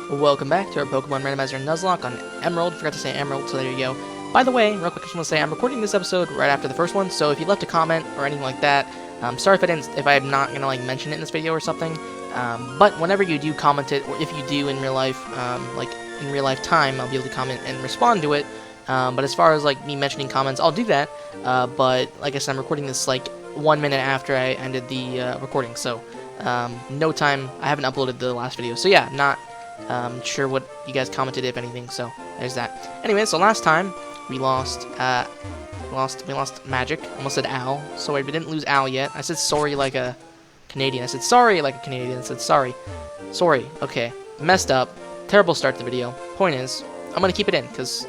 Welcome back to our Pokemon Randomizer Nuzlocke on Emerald. Forgot to say Emerald, so there you go. By the way, real quick, I just want to say I'm recording this episode right after the first one, so if you left a comment or anything like that, sorry if I'm not gonna mention it in this video or something. But whenever you do comment it, or if you do in real life, in real life time, I'll be able to comment and respond to it. But as far as me mentioning comments, I'll do that. But like I said, I'm recording this 1 minute after I ended the recording, so no time. I haven't uploaded the last video, so yeah, not sure what you guys commented, if anything, so there's that. Anyway, so last time we lost Magic. Almost said Al. Sorry, we didn't lose Al yet. I said sorry like a Canadian. I said sorry like a Canadian. I said sorry. Sorry. Okay. Messed up. Terrible start to the video. Point is, I'm gonna keep it in because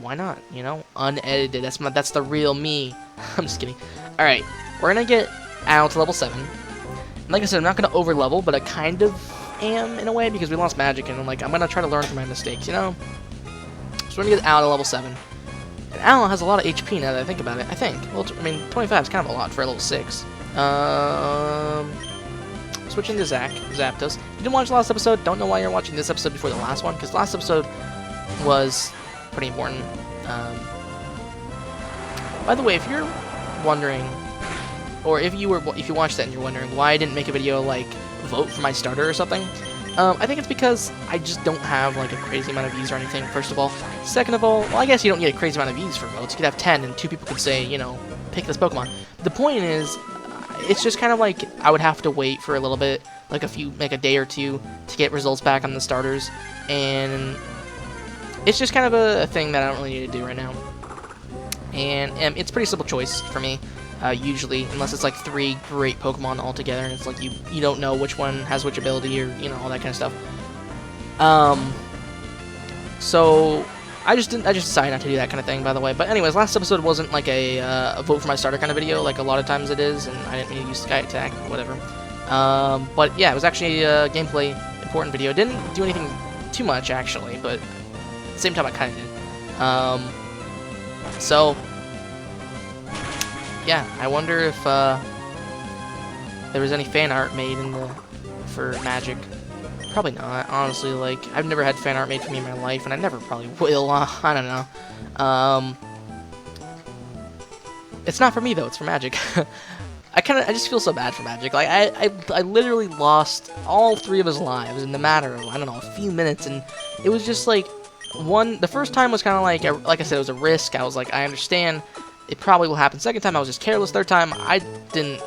why not? You know, unedited. That's the real me. I'm just kidding. All right, we're gonna get Al to level 7. And like I said, I'm not gonna over level, but I kind of am in a way because we lost Magic, and I'm gonna try to learn from my mistakes, you know. So we're gonna get Al to level 7. And Al has a lot of HP now that I think about it. I think. Well, I mean, 25 is kind of a lot for a level 6. Switching to Zapdos. You didn't watch the last episode? Don't know why you're watching this episode before the last one, because the last episode was pretty important. By the way, if you're wondering, or if you watched that and you're wondering why I didn't make a video vote for my starter or something, I think it's because I just don't have a crazy amount of views or anything, first of all. Second of all, well, I guess you don't need a crazy amount of views for votes. You could have 10 and 2 people could say, you know, pick this Pokemon. The point is, it's just kind of I would have to wait for a little bit, a day or two to get results back on the starters, and it's just kind of a thing that I don't really need to do right now. And it's a pretty simple choice for me. Usually, unless it's 3 great Pokemon all together, and it's you don't know which one has which ability, or all that kind of stuff. So I just decided not to do that kind of thing, by the way. But anyways, last episode wasn't a vote for my starter kind of video, like a lot of times it is, and I didn't mean to use Sky Attack, whatever. But yeah, it was actually a gameplay important video. It didn't do anything too much actually, but at the same time I kind of did. So yeah, I wonder if there was any fan art made for Magic. Probably not, honestly. I've never had fan art made for me in my life, and I never probably will. I don't know. It's not for me though. It's for Magic. I just feel so bad for Magic. I literally lost all 3 of his lives in the matter of, I don't know, a few minutes, and it was just the first time was kind of like I said, it was a risk. I was I understand. It probably will happen. Second time, I was just careless. Third time, I didn't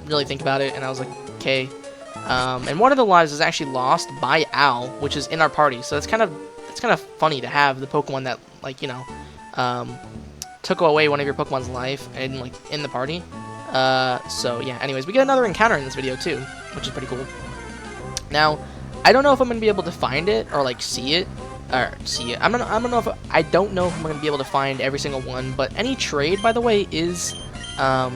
really think about it, and I was okay. And one of the lives is actually lost by Al, which is in our party. So it's kind of funny to have the Pokemon that took away one of your Pokemon's life and in the party. So yeah. Anyways, we get another encounter in this video too, which is pretty cool. Now, I don't know if I'm gonna be able to find it or see it. I don't know if I'm gonna be able to find every single one, but any trade, by the way, is I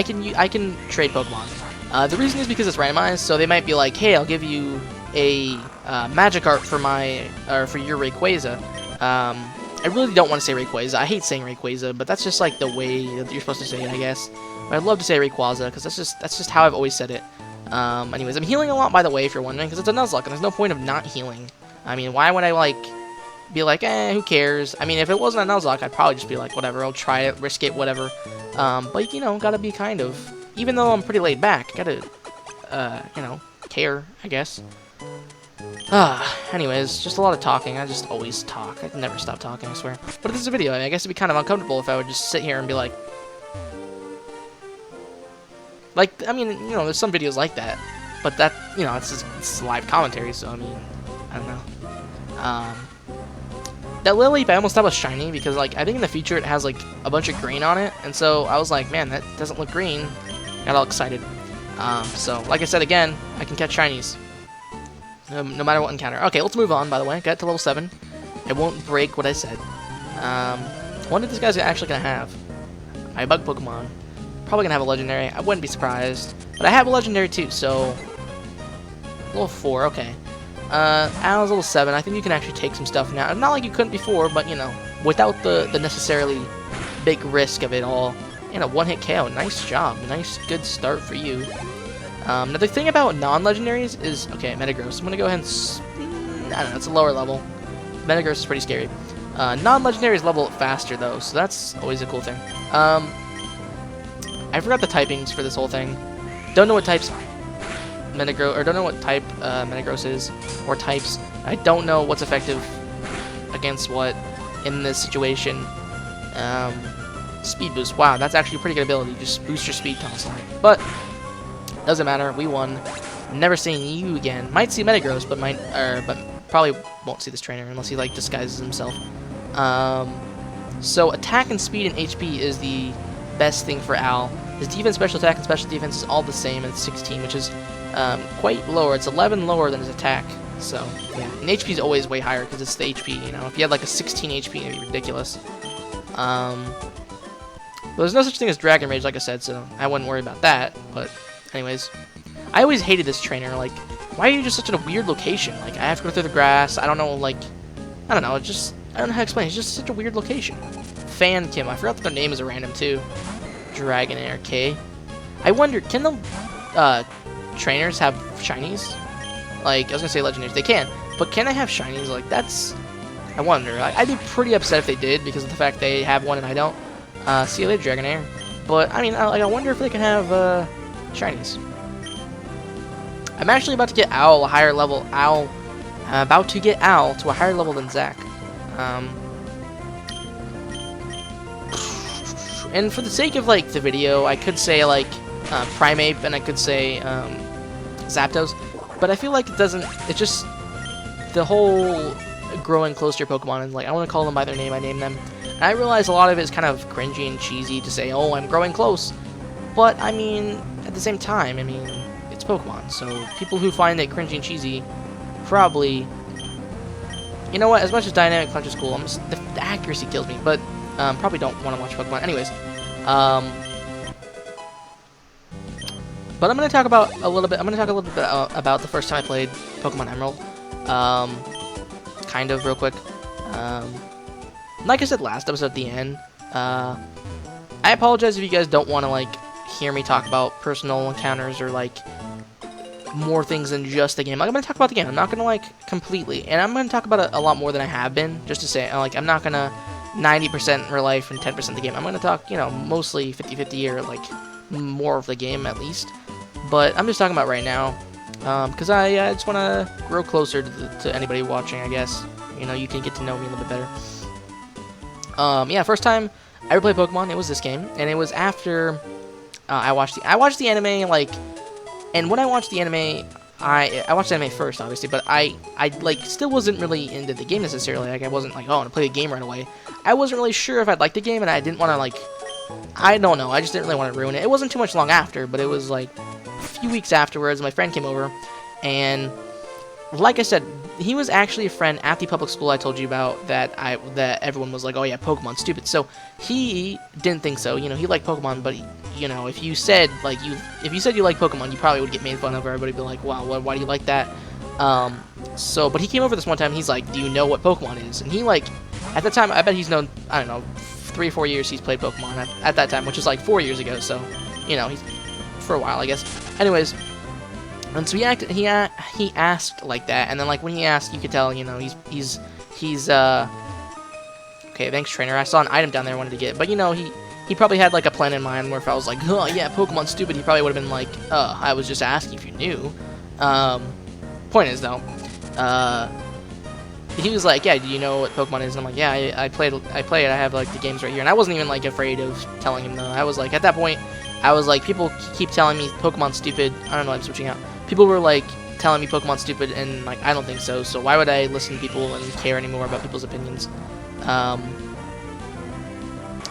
can trade Pokemon. The reason is because it's randomized, so they might be hey, I'll give you a Magikarp for your Rayquaza. I really don't want to say Rayquaza. I hate saying Rayquaza, but that's just the way that you're supposed to say it, I guess. But I'd love to say Rayquaza because that's just how I've always said it. Anyways, I'm healing a lot, by the way, if you're wondering, because it's a Nuzlocke, and there's no point of not healing. I mean, why would I, be who cares? I mean, if it wasn't a Nuzlocke, I'd probably just be whatever, I'll try it, risk it, whatever. But, you know, gotta be kind of, even though I'm pretty laid back, gotta, you know, care, I guess. Anyways, just a lot of talking. I just always talk. I never stop talking, I swear. But if this is a video, I guess it'd be kind of uncomfortable if I would just sit here and be I mean, you know, there's some videos like that, but that, you know, it's live commentary, so, I mean, I don't know. That Lily, I almost thought was shiny, because, I think in the feature it has, a bunch of green on it, and so I was man, that doesn't look green. Got all excited. So, like I said again, I can catch shinies. No matter what encounter. Okay, let's move on, by the way. Got to level 7. I won't break what I said. What if this guy's actually gonna have? My bug Pokemon. Probably gonna have a legendary. I wouldn't be surprised. But I have a legendary too, so level 4, okay. Al's level 7. I think you can actually take some stuff now. Not like you couldn't before, but you know, without the necessarily big risk of it all. And a one-hit KO. Nice job. Nice, good start for you. Now the thing about non-legendaries is, okay, Metagross. I'm gonna go ahead and, I don't know, it's a lower level. Metagross is pretty scary. Non-legendaries level up faster though, so that's always a cool thing. I forgot the typings for this whole thing. Don't know what types Metagross, or don't know what type Metagross is, or types. I don't know what's effective against what in this situation. Speed boost. Wow, that's actually a pretty good ability. Just boost your speed constantly. But doesn't matter. We won. Never seeing you again. Might see Metagross, but probably won't see this trainer unless he like disguises himself. So attack and speed and HP is the best thing for Al. His defense, special attack, and special defense is all the same at 16, which is quite lower. It's 11 lower than his attack. So yeah, and HP is always way higher because it's the HP. You know, if you had like a 16 HP, it'd be ridiculous. Well, there's no such thing as Dragon Rage, like I said, so I wouldn't worry about that. But anyways, I always hated this trainer. Like, why are you just such in a weird location? Like, I have to go through the grass. I don't know, like, I don't know. It's just, I don't know how to explain. It's just such a weird location. Fan Kim. I forgot that their name is a random too. Dragonair K. I wonder, can the trainers have shinies? Like, I was gonna say legendaries. They can, but can they have shinies? Like, that's, I wonder. I'd be pretty upset if they did because of the fact they have one and I don't. See you later, Dragonair. But I mean, I wonder if they can have shinies. I'm actually about to get Owl a higher level. I'm about to get Owl to a higher level than Zach. And for the sake of like the video, I could say like Primeape and I could say Zapdos, but I feel like it doesn't. It's just the whole growing close to your Pokemon and like I want to call them by their name. I name them. And I realize a lot of it is kind of cringy and cheesy to say, oh, I'm growing close. But, I mean, at the same time, I mean, it's Pokemon. So people who find it cringy and cheesy probably... You know what? As much as Dynamic Punch is cool, the accuracy kills me. But probably don't want to watch Pokemon. Anyways. But I'm going to talk about a little bit... about the first time I played Pokemon Emerald. Kind of, real quick. Like I said last episode at the end, I apologize if you guys don't want to, like, hear me talk about personal encounters or, like, more things than just the game. Like, I'm going to talk about the game. I'm not going to, like, completely. And I'm going to talk about it a lot more than I have been, just to say, like, I'm not going to 90% real life and 10% the game. I'm going to talk, you know, mostly 50-50 or, like, more of the game at least. But I'm just talking about right now, because I just want to grow closer to anybody watching, I guess. You know, you can get to know me a little bit better. Yeah, first time I ever played Pokemon, it was this game, and it was after I watched the anime, like, and when I watched the anime, I watched the anime first, obviously, but I like, still wasn't really into the game necessarily. Like, I wasn't like, oh, I want to play the game right away. I wasn't really sure if I'd like the game, and I didn't want to, like, I don't know, I just didn't really want to ruin it. It wasn't too much long after, but it was, like, a few weeks afterwards, my friend came over, and, like I said, he was actually a friend at the public school I told you about that everyone was like, oh yeah, Pokemon's stupid. So he didn't think so. You know, he liked Pokemon, but you know, if you said like if you said you like Pokemon, you probably would get made fun of. Everybody would be like, wow, why do you like that? But he came over this one time. And he's like, do you know what Pokemon is? And he like, at the time, I bet he's known, I don't know, 3 or 4 years he's played Pokemon at that time, which is like 4 years ago. So, you know, he's for a while, I guess. Anyways. And so he asked like that, and then like when he asked, you could tell, you know, he's okay, thanks trainer. I saw an item down there I wanted to get, but you know, he probably had like a plan in mind where if I was like, oh yeah, Pokemon's stupid, he probably would have been like, I was just asking if you knew. Point is though, he was like, yeah, do you know what Pokemon is? And I'm like, yeah, I play it. I have like the games right here, and I wasn't even like afraid of telling him though. I was like, at that point, I was like, people keep telling me Pokemon's stupid. I don't know, I'm switching out. People were like telling me Pokemon's stupid, and like I don't think so. So why would I listen to people and care anymore about people's opinions?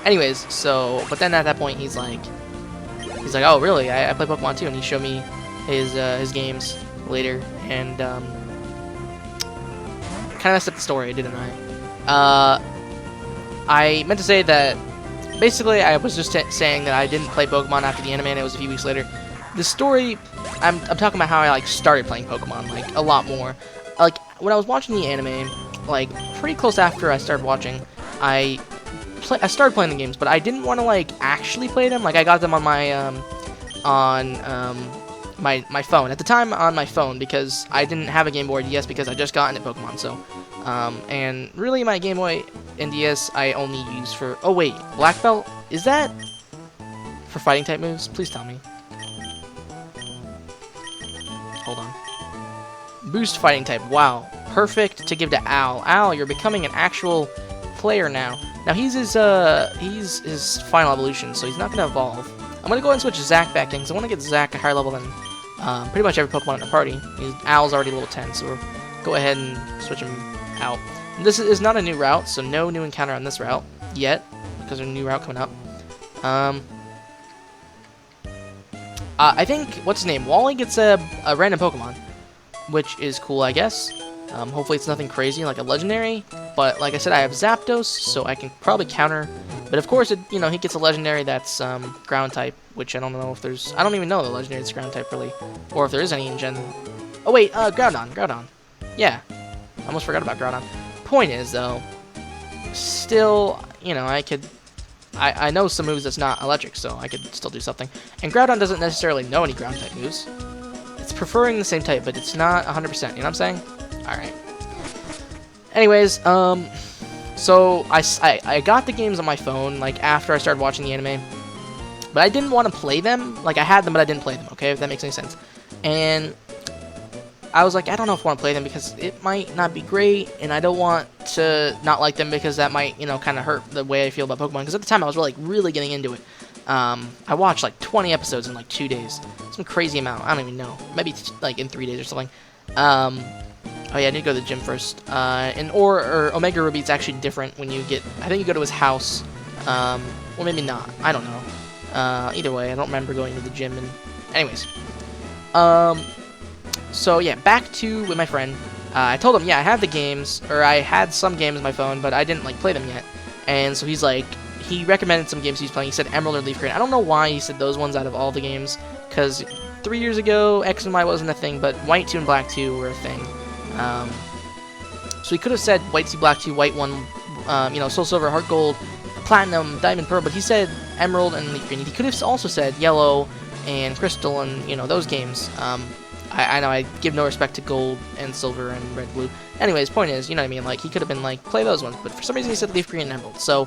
Anyways, so but then at that point he's like, oh really? I play Pokemon too, and he showed me his games later, and kind of messed up the story, didn't I? I meant to say that basically I was just saying that I didn't play Pokemon after the anime, and it was a few weeks later. The story, I'm talking about how I like started playing Pokemon like a lot more. Like when I was watching the anime, like pretty close after I started watching, I started playing the games, but I didn't want to like actually play them. Like I got them on my my phone. At the time, on my phone, because I didn't have a Game Boy DS because I just got into Pokemon. So, and really, my Game Boy and DS I only use for. Oh wait, Black Belt, is that for fighting type moves? Please tell me. Hold on. Boost fighting type. Wow, perfect to give to Al. Al, you're becoming an actual player now. Now he's his final evolution, so he's not gonna evolve. I'm gonna go ahead and switch Zac back in because I want to get Zac a higher level than pretty much every Pokemon in the party. Al's already level 10, so we'll go ahead and switch him out. And this is not a new route, so no new encounter on this route yet because there's a new route coming up. I think what's his name? Wally gets a random Pokemon, which is cool, I guess. Hopefully it's nothing crazy like a legendary, but like I said, I have Zapdos, so I can probably counter. But of course, he gets a legendary that's ground type, which I don't know if there's. I don't even know the legendary that's ground type really, or if there is any in Gen. Oh wait, Groudon. Yeah, I almost forgot about Groudon. Point is though, still, I know some moves that's not electric, so I could still do something. And Groudon doesn't necessarily know any ground type moves. It's preferring the same type, but it's not 100%. You know what I'm saying? Alright. Anyways, so I got the games on my phone, like, after I started watching the anime. But I didn't want to play them. Like, I had them, but I didn't play them, okay? If that makes any sense. And I was like, I don't know if I want to play them because it might not be great, and I don't want to not like them because that might, kind of hurt the way I feel about Pokemon. Because at the time, I was really getting into it. I watched, like, 20 episodes in, like, 2 days. Some crazy amount. I don't even know. Maybe, like, in 3 days or something. Oh yeah, I need to go to the gym first. Or Omega Ruby's actually different when you get. I think you go to his house. Well, maybe not. I don't know. Either way, I don't remember going to the gym. And anyways, so yeah, back to with my friend. I told him, yeah, I have the games, or I had some games on my phone, but I didn't like play them yet. And so he's like, he recommended some games he's playing. He said Emerald or Leaf Green. I don't know why he said those ones out of all the games, because 3 years ago, X and Y wasn't a thing, but White 2 and Black 2 were a thing. So he could have said White 2, Black 2, White 1, Soul Silver, Heart Gold, Platinum, Diamond, Pearl, but he said Emerald and Leaf Green. He could have also said Yellow and Crystal and, those games. I know I give no respect to Gold and Silver and Red, Blue. Anyways, point is, you know what I mean, like, he could have been like, play those ones, but for some reason he said Leaf Green and Emerald. So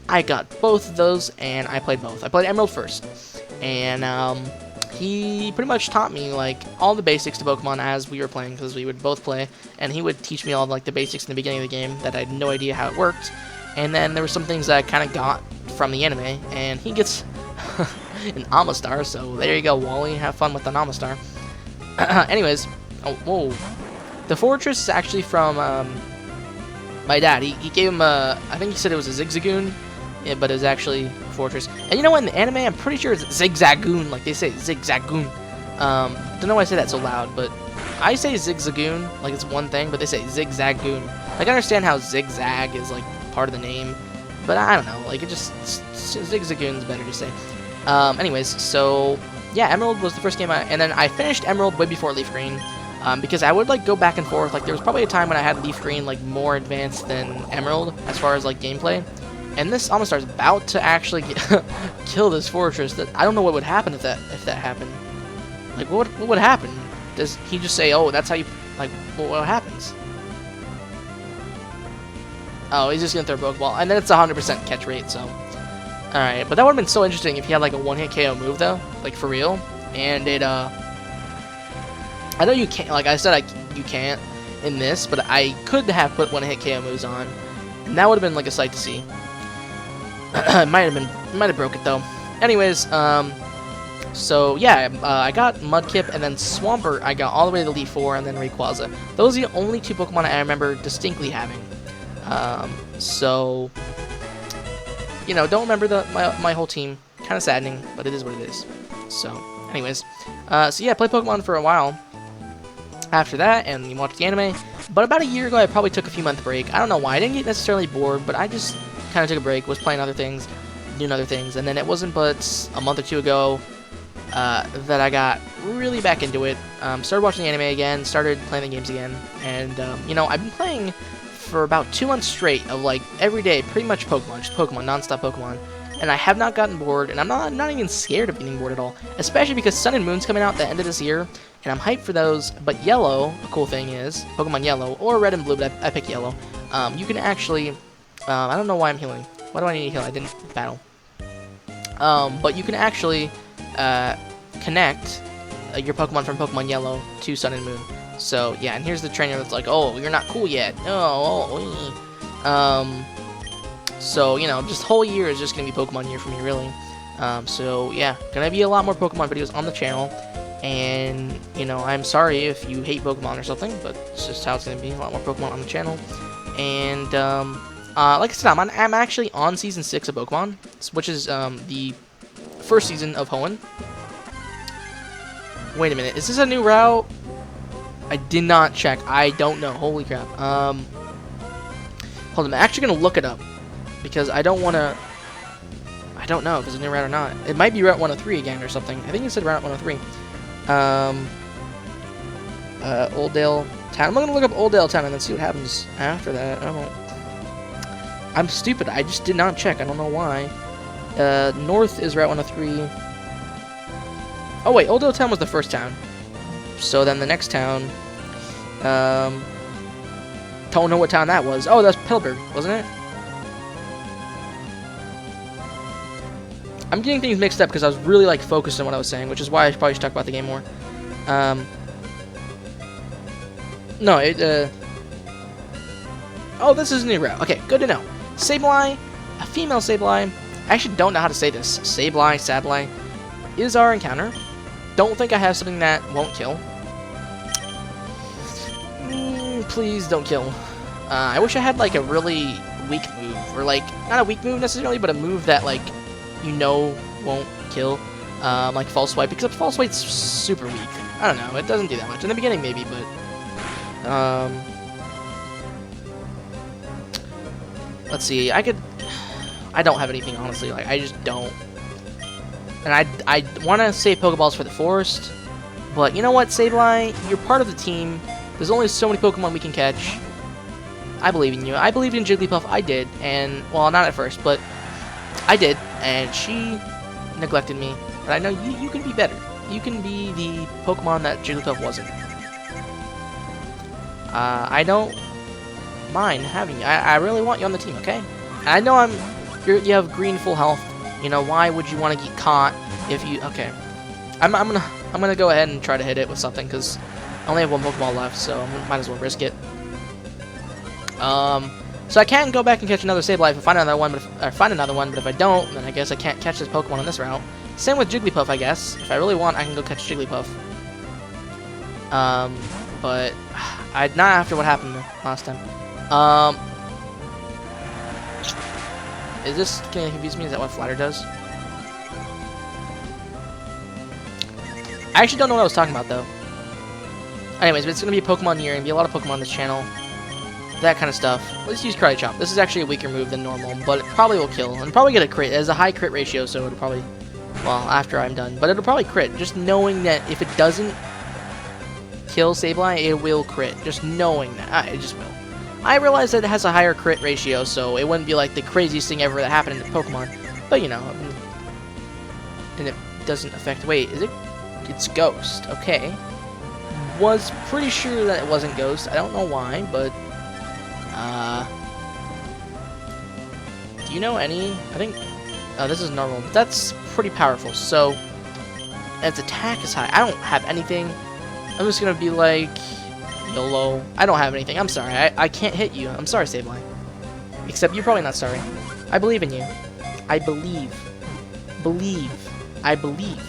I got both of those, and I played both. I played Emerald first, and, he pretty much taught me, like, all the basics to Pokemon as we were playing, because we would both play, and he would teach me all, like, the basics in the beginning of the game that I had no idea how it worked, and then there were some things that I kind of got from the anime, and he gets an Amistar, so there you go, Wally, have fun with an Amistar. Anyways, oh, whoa, the fortress is actually from, my dad. He gave him I think he said it was a Zigzagoon, yeah, but it was actually Fortress. And you know what, in the anime, I'm pretty sure it's Zigzagoon, like they say, Zigzagoon. Don't know why I say that so loud, but I say Zigzagoon, like it's one thing, but they say Zigzagoon. Like, I understand how Zigzag is, like, part of the name, but I don't know, like, it just, Zigzagoon's better to say. Anyways, so, yeah, Emerald was the first game and then I finished Emerald way before Leaf Green, because I would, like, go back and forth. Like, there was probably a time when I had Leaf Green, like, more advanced than Emerald, as far as, like, gameplay. And this Amistar is about to actually kill this fortress. That I don't know what would happen if that happened. Like, what would happen? Does he just say, "Oh, that's how you like"? What happens? Oh, he's just gonna throw a Pokeball, and then it's 100% catch rate. So, all right, but that would have been so interesting if he had like a one-hit KO move though, like for real. And it, I know you can't. Like I said, you can't in this, but I could have put one-hit KO moves on, and that would have been like a sight to see. might have broke it though. Anyways, so yeah, I got Mudkip and then Swampert. I got all the way to Elite Four and then Rayquaza. Those are the only two Pokemon I remember distinctly having. So don't remember my whole team. Kind of saddening, but it is what it is. So, anyways, so yeah, I played Pokemon for a while after that, and you watched the anime. But about a year ago, I probably took a few month break. I don't know why. I didn't get necessarily bored, but I just kind of took a break, was playing other things, doing other things, and then it wasn't but a month or two ago that I got really back into it. Started watching the anime again, started playing the games again, and I've been playing for about 2 months straight of like every day, pretty much Pokemon, just Pokemon, non-stop Pokemon, and I have not gotten bored, and I'm not even scared of getting bored at all, especially because Sun and Moon's coming out at the end of this year, and I'm hyped for those. But Yellow, a cool thing is, Pokemon Yellow, or Red and Blue, but I pick Yellow, you can actually, I don't know why I'm healing. Why do I need to heal? I didn't battle. But you can actually connect your Pokemon from Pokemon Yellow to Sun and Moon. So, yeah, and here's the trainer that's like, oh, you're not cool yet. So, you know, this whole year is just going to be Pokemon year for me, really. So, yeah, going to be a lot more Pokemon videos on the channel. And, you know, I'm sorry if you hate Pokemon or something, but it's just how it's going to be. A lot more Pokemon on the channel. And, like I said, I'm actually on Season 6 of Pokemon, which is the first season of Hoenn. Wait a minute, is this a new route? I did not check. I don't know. Holy crap. Hold on, I'm actually going to look it up, because I don't want to... I don't know if it's a new route or not. It might be Route 103 again or something. I think it said Route 103. Oldale Town. I'm going to look up Oldale Town and then see what happens after that. I don't know. I'm stupid. I just did not check. I don't know why. North is Route 103. Oh, wait. Oldale Town was the first town. So then the next town... don't know what town that was. Oh, that's Petalburg, wasn't it? I'm getting things mixed up because I was really, like, focused on what I was saying, which is why I probably should talk about the game more. No, oh, this is a new route. Okay, good to know. Sableye, a female Sableye. I actually don't know how to say this. Sableye, is our encounter. Don't think I have something that won't kill. Please don't kill. I wish I had, like, a really weak move. Or, like, not a weak move necessarily, but a move that, like, you know won't kill. Like False Swipe. Except False Swipe's super weak. I don't know. It doesn't do that much. In the beginning, maybe, but... let's see. I don't have anything, honestly. Like, I just don't. And I want to save Pokeballs for the forest. But you know what, Sableye? You're part of the team. There's only so many Pokemon we can catch. I believe in you. I believed in Jigglypuff. I did. And, well, not at first, but I did. And she neglected me. But I know you can be better. You can be the Pokemon that Jigglypuff wasn't. I don't mind having you. I really want you on the team, okay? And I know you have green full health. You know, why would you want to get caught if you... Okay. I'm gonna go ahead and try to hit it with something, because I only have one Pokeball left, so I might as well risk it. So I can go back and catch another Sableye if I find another one, but if I don't, then I guess I can't catch this Pokemon on this route. Same with Jigglypuff, I guess. If I really want, I can go catch Jigglypuff. But not after what happened last time. Is this gonna confuse me? Is that what Flatter does? I actually don't know what I was talking about, though. Anyways, but it's gonna be a Pokemon year, and be a lot of Pokemon on this channel. That kind of stuff. Let's use Karate Chop. This is actually a weaker move than normal, but it probably will kill. And probably get a crit. It has a high crit ratio, so it'll probably... Well, after I'm done. But it'll probably crit. Just knowing that if it doesn't kill Sableye, it will crit. Just knowing that. It just will. I realize that it has a higher crit ratio, so it wouldn't be like the craziest thing ever that happened in Pokemon. But, you know. And it doesn't affect... Wait, is it... It's Ghost. Okay. Was pretty sure that it wasn't Ghost. I don't know why, but... do you know any... I think... this is normal, but that's pretty powerful, so... Its attack is high. I don't have anything. I'm just gonna be like... YOLO. I don't have anything. I'm sorry. I can't hit you. I'm sorry, Sableye. Except you're probably not sorry. I believe in you. I believe. Believe. I believe.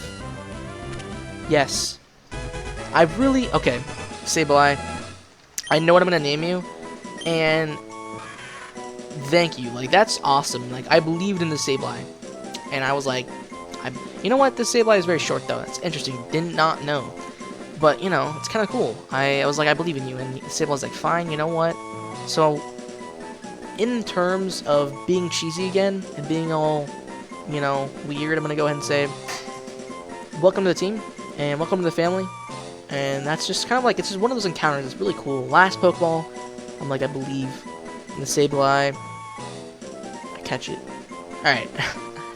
Yes. I really... Okay. Sableye. I know what I'm gonna name you. And... Thank you. Like, that's awesome. Like, I believed in the Sableye. And I was like... You know what? This Sableye is very short, though. That's interesting. Did not know. But, you know, it's kind of cool. I was like, I believe in you. And Sableye's like, fine, you know what? So, in terms of being cheesy again, and being all, you know, weird, I'm going to go ahead and say, welcome to the team, and welcome to the family. And that's just kind of like, it's just one of those encounters. It's really cool. Last Pokeball, I'm like, I believe in the Sableye. I catch it. Alright.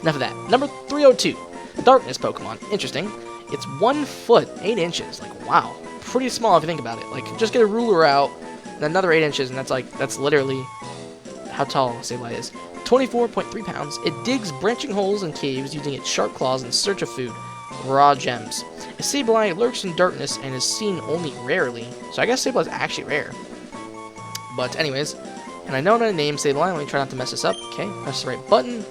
enough of that. Number 302, Darkness Pokemon. Interesting. It's 1 foot, 8 inches. Like, wow. Pretty small if you think about it. Like, just get a ruler out, and another 8 inches, and that's literally how tall Sableye is. 24.3 pounds. It digs branching holes in caves using its sharp claws in search of food. Raw gems. A Sableye lurks in darkness and is seen only rarely. So I guess Sableye is actually rare. But anyways, and I know that I named Sableye. Let me try not to mess this up. Okay, press the right button.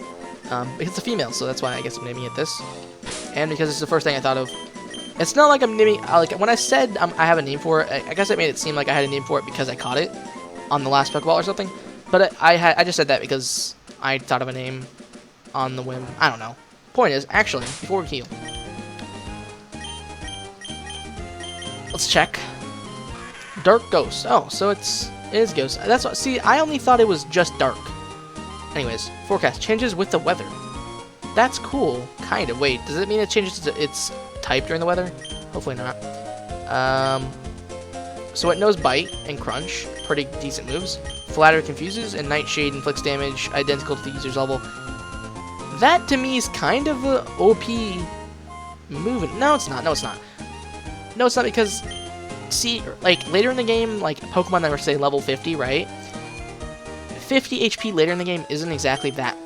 It's a female, so that's why I guess I'm naming it this. And because it's the first thing I thought of. It's not like I'm naming, like when I said I have a name for it, I guess I made it seem like I had a name for it because I caught it on the last Pokeball or something. But I just said that because I thought of a name on the whim. I don't know. Point is, actually, before we heal, let's check. Dark Ghost. Oh, so it is Ghost. That's what. See, I only thought it was just dark. Anyways, forecast changes with the weather. That's cool, kind of. Wait, does it mean it changes its type during the weather? Hopefully not. So it knows Bite and Crunch, pretty decent moves. Flatter confuses, and Nightshade inflicts damage identical to the user's level. That to me is kind of a OP move. No, it's not. No, it's not. No, it's not because, see, like later in the game, like Pokemon that are say level 50, right? 50 HP later in the game isn't exactly that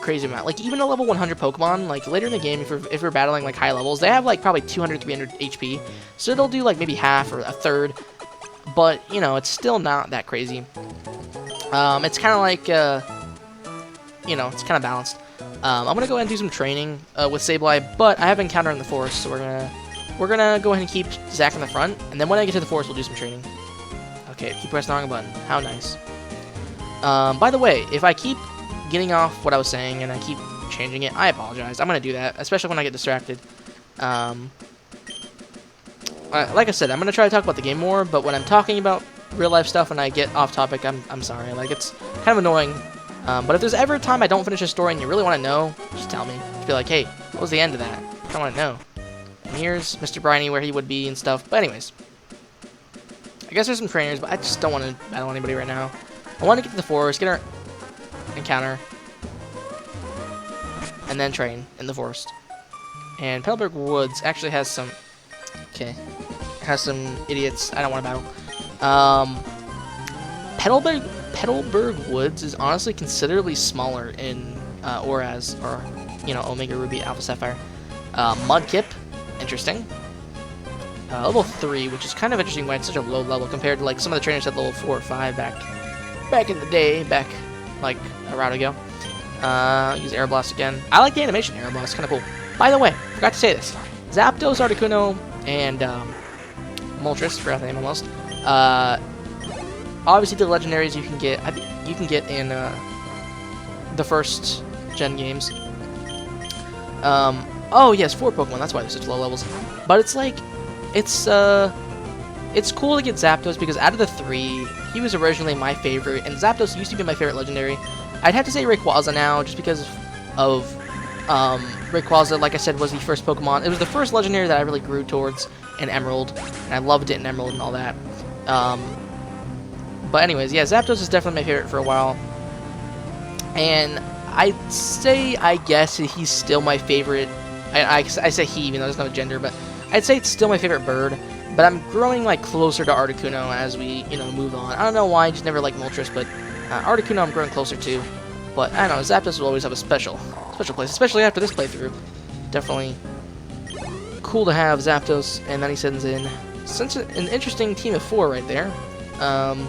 crazy amount. Like even a level 100 Pokemon, like later in the game, if you're battling like high levels, they have like probably 200, 300 HP. So they'll do like maybe half or a third. But you know, it's still not that crazy. It's kind of like, you know, it's kind of balanced. I'm gonna go ahead and do some training with Sableye, but I have an encounter in the forest, so we're gonna go ahead and keep Zach in the front, and then when I get to the forest, we'll do some training. Okay, keep pressing the wrong button. How nice. By the way, if I keep getting off what I was saying and I keep changing it, I apologize. I'm gonna do that, especially when I get distracted. Like I said, I'm gonna try to talk about the game more, but when I'm talking about real life stuff and I get off topic, I'm sorry. Like it's kind of annoying. But if there's ever a time I don't finish a story and you really want to know, just tell me. Just be like, hey, what was the end of that? I want to know. And here's Mr. Briny where he would be and stuff. But anyways, I guess there's some trainers, but I just don't want to battle anybody right now. I want to get to the forest, get our encounter, and then train in the forest. And Petalburg Woods actually has some... Okay. Has some idiots I don't want to battle. Petalburg Woods is honestly considerably smaller in Oraz, or, you know, Omega Ruby, Alpha Sapphire. Mudkip, interesting. Level 3, which is kind of interesting when it's such a low level compared to like some of the trainers at level 4 or 5 back in the day, back like a route ago. Use Air Blast again. I like the animation Air Blast, kind of cool. By the way, forgot to say this. Zapdos, Articuno, and Moltres, forgot the name almost. Obviously, the legendaries you can get in the first gen games. Oh yes, 4 Pokemon. That's why they're such low levels. But it's like, it's cool to get Zapdos because out of the 3, he was originally my favorite, and Zapdos used to be my favorite legendary. I'd have to say Rayquaza now, just because of Rayquaza, like I said, was the first Pokemon. It was the first legendary that I really grew towards in Emerald, and I loved it in Emerald and all that. But anyways, yeah, Zapdos is definitely my favorite for a while. And I'd say, I guess, he's still my favorite. I say he, even though there's no gender, but I'd say it's still my favorite bird. But I'm growing, like, closer to Articuno as we, you know, move on. I don't know why, I just never liked Moltres, but Articuno I'm growing closer to. But, I don't know, Zapdos will always have a special place, especially after this playthrough. Definitely cool to have Zapdos, and then he sends in an interesting team of 4 right there. I'm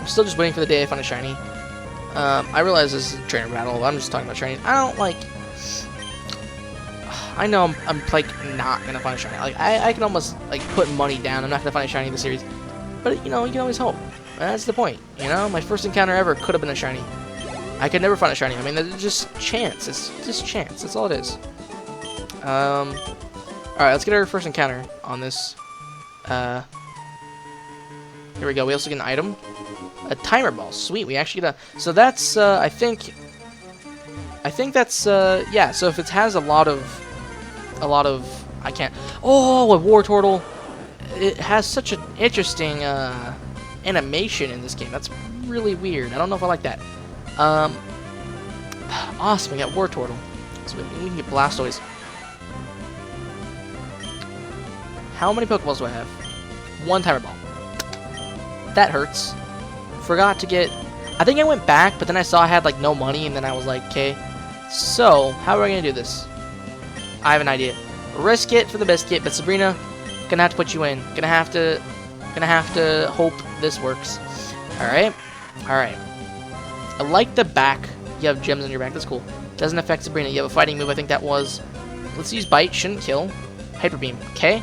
still just waiting for the day I find a shiny. I realize this is a trainer battle, but I'm just talking about training. I don't, like... I know I'm like, not gonna find a shiny. Like, I can almost, like, put money down I'm not gonna find a shiny in the series. But, you know, you can always hope. And that's the point, you know? My first encounter ever could have been a shiny. I could never find a shiny. I mean, it's just chance. It's just chance. That's all it is. Alright, let's get our first encounter on this. Here we go. We also get an item. A timer ball. Sweet. We actually get a... So that's, I think that's, yeah. So if it has a lot of... I can't... Oh, a war turtle. It has such an interesting, animation in this game. That's really weird. I don't know if I like that. Awesome, we got Wartortle. So we can get Blastoise. How many Pokeballs do I have? 1 Timer Ball. That hurts. Forgot to get... I think I went back, but then I saw I had, like, no money, and then I was like, okay. So, how are we going to do this? I have an idea. Risk it for the biscuit, but Sabrina, gonna have to put you in. Gonna have to hope this works. Alright. Alright. I like the back. You have gems on your back. That's cool. Doesn't affect Sabrina. You have a fighting move. I think that was... Let's use Bite. Shouldn't kill. Hyper Beam. Okay.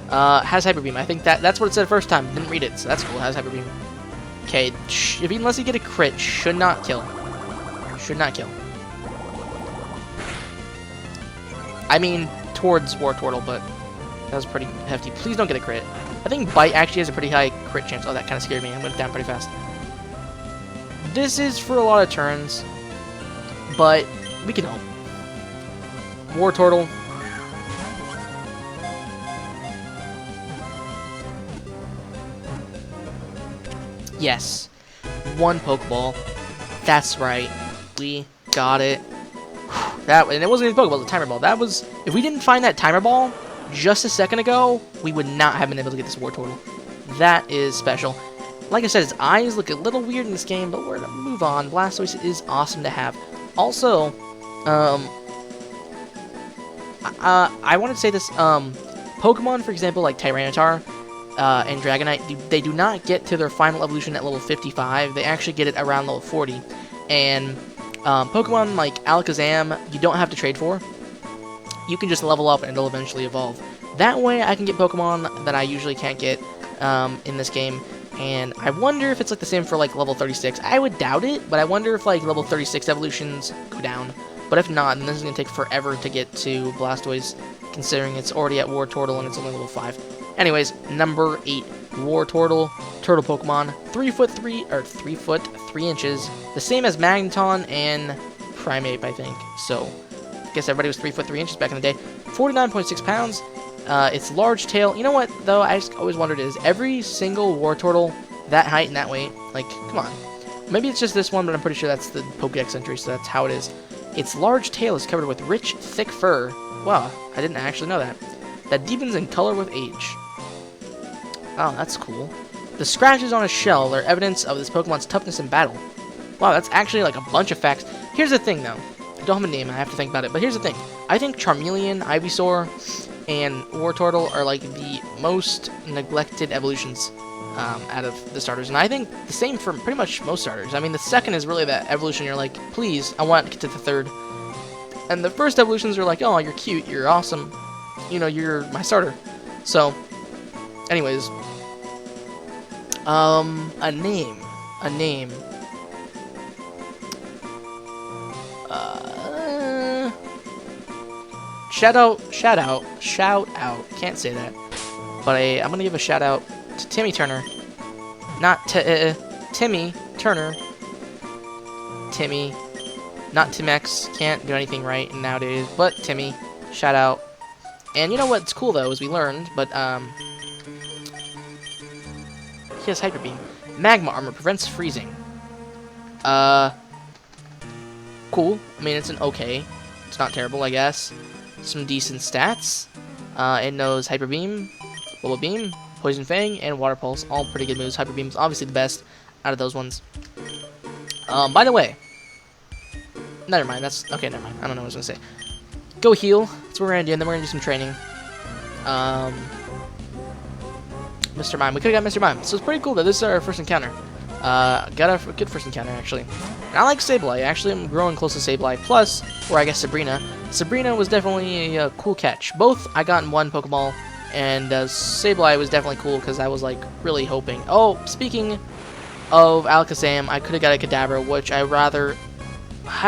Has Hyper Beam. I think that's what it said first time. Didn't read it, so that's cool. Has Hyper Beam. Okay. Unless you get a crit, should not kill. Should not kill. I mean, towards Wartortle, but that was pretty hefty. Please don't get a crit. I think Bite actually has a pretty high crit chance. Oh, that kind of scared me. I went down pretty fast. This is for a lot of turns, but we can hope. Wartortle. Yes. 1 Pokeball. That's right. We got it. And it wasn't even a Pokeball, it was a Timer Ball. That was... If we didn't find that Timer Ball just a second ago, we would not have been able to get this Wartortle. That is special. Like I said, its eyes look a little weird in this game, but we're going to move on. Blastoise is awesome to have. Also, I want to say this, Pokemon, for example, like Tyranitar and Dragonite, they do not get to their final evolution at level 55. They actually get it around level 40. And Pokemon like Alakazam, you don't have to trade for. You can just level up and it'll eventually evolve. That way I can get Pokemon that I usually can't get in this game. And I wonder if it's like the same for like level 36. I would doubt it, but I wonder if like level 36 evolutions go down. But if not, then this is going to take forever to get to Blastoise, considering it's already at Wartortle and it's only level 5. Anyways, number 8, Wartortle, Turtle Pokemon, 3 foot 3 inches, the same as Magneton and Primeape, I think. So, I guess everybody was 3 foot 3 inches back in the day. 49.6 pounds. It's large tail. You know what, though? I just always wondered, is every single Wartortle that height and that weight? Like, come on. Maybe it's just this one, but I'm pretty sure that's the Pokédex entry, so that's how it is. Its large tail is covered with rich, thick fur. Wow, I didn't actually know that. That deepens in color with age. Oh, that's cool. The scratches on his shell are evidence of this Pokemon's toughness in battle. Wow, that's actually like a bunch of facts. Here's the thing, though. I don't have a name, I have to think about it. But here's the thing. I think Charmeleon, Ivysaur, and Wartortle are like the most neglected evolutions out of the starters. And I think the same for pretty much most starters. I mean, the second is really that evolution you're like, please, I want to get to the third. And the first evolutions are like, oh, you're cute, you're awesome. You know, you're my starter. So, anyways. A name. Shout out. Can't say that. But I'm gonna give a shout out to Timmy Turner. Not Timmy Turner. Timmy. Not Timex. Can't do anything right nowadays. But Timmy. Shout out. And you know what's cool though, is we learned, but he has Hyper Beam. Magma Armor prevents freezing. Cool. I mean, it's an okay. It's not terrible, I guess. Some decent stats. It knows Hyper Beam, Bubble Beam, Poison Fang, and Water Pulse. All pretty good moves. Hyper Beam is obviously the best out of those ones. By the way, never mind. That's okay. Never mind. I don't know what I was gonna say. Go heal. That's what we're gonna do, and then we're gonna do some training. Mr. Mime. We could have got Mr. Mime. So it's pretty cool that this is our first encounter. Got a good first encounter, actually. And I like Sableye. Actually, I'm growing close to Sableye. Plus, or I guess Sabrina. Sabrina was definitely a cool catch. Both I got in one Pokeball, and Sableye was definitely cool because I was, like, really hoping. Oh, speaking of Alakazam, I could have got a Kadabra, which I